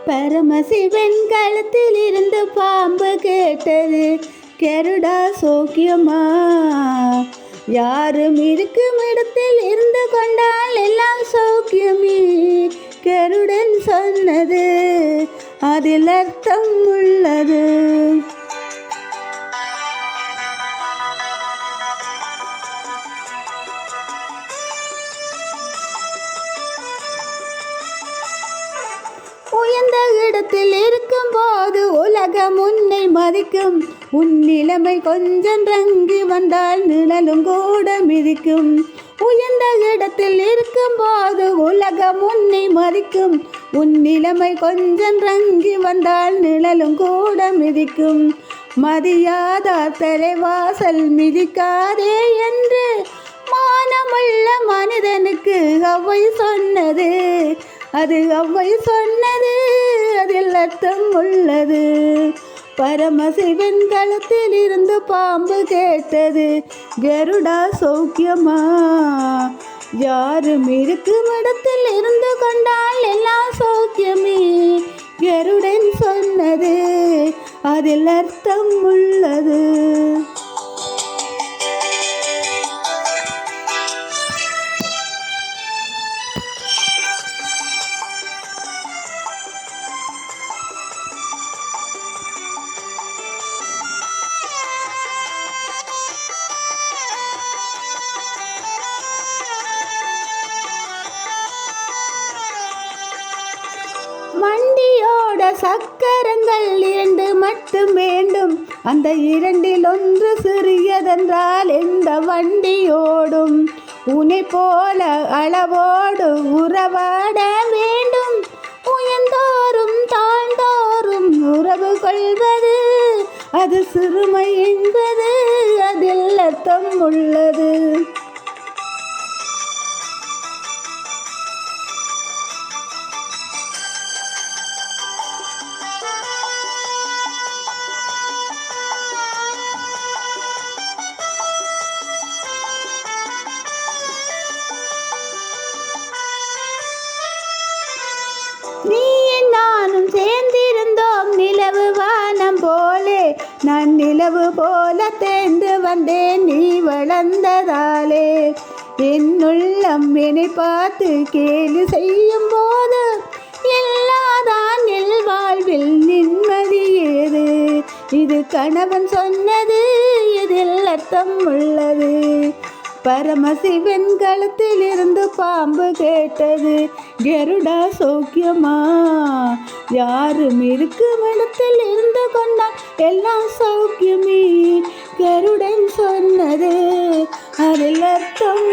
பரமசிவன் களத்தில் இருந்து பாம்பு கேட்டது, கருடா சௌக்கியமா? யாரும் இருக்கும் இடத்தில் இருந்து கொண்டால் எல்லாம் சௌக்கியமே. கருடன் சொன்னது அதில் அர்த்தம் உள்ளது. உயர்ந்த இடத்தில் இருக்கும் போது உலகம் உன்னை மதிக்கும். உன் நிலைமை கொஞ்சம் ரங்கி வந்தால் நிழலும் கூட மிதிக்கும். உயர்ந்த இடத்தில் இருக்கும் போது உலகம் உன்னை மதிக்கும். உன் நிலைமை கொஞ்சம் ரங்கி வந்தால் நிழலும் கூட மிதிக்கும். மதியாதார் தலைவாசல் மிதிக்காதே என்று மானமுள்ள மனிதனுக்கு அவ்வை சொன்னது. அது அவ்வை சொன்னது, அதில் அர்த்தம் உள்ளது. பரமசிவன் களத்தில் இருந்து பாம்பு கேட்டது, கருடா சௌக்கியமா? யாரும் இருக்கும் இடத்தில் இருந்து கொண்டால் எல்லாம் சௌக்கியமே. கருடன் சொன்னது அதில் அர்த்தம் உள்ளது. வண்டியோட சக்கரங்கள் 2 மட்டும் வேண்டும். அந்த 2ல் ஒன்று சிறியதென்றால் எந்த வண்டியோடும்? உன்னை போல அளவோடு உறவாட வேண்டும். உயர்ந்தோறும் தாழ்ந்தோறும் உறவு கொள்வது அது சிறுமை என்பது அதில் அர்த்தம் உள்ளது. நீ நானும் சேர்ந்திருந்தோம் நிலவு வானம் போலே. நான் நிலவு போல தேர்ந்து வந்தேன் நீ வளர்ந்ததாலே. என்னுள்ளம் என்னை பார்த்து கேலி செய்யும் போது எல்லாதான் என் வாழ்வில் நிம்மதி ஏது. இது கணவன் சொன்னது, இதில் அர்த்தம் உள்ளது. பரமசிவன் களத்தில் இருந்து பாம்பு கேட்டது, கருடா சௌக்கியமா? யாரும் இருக்கும் இடத்தில் இருந்து கொண்டால் எல்லாம் சௌக்கியமே. கருடன் சொன்னது அதில் அர்த்தம்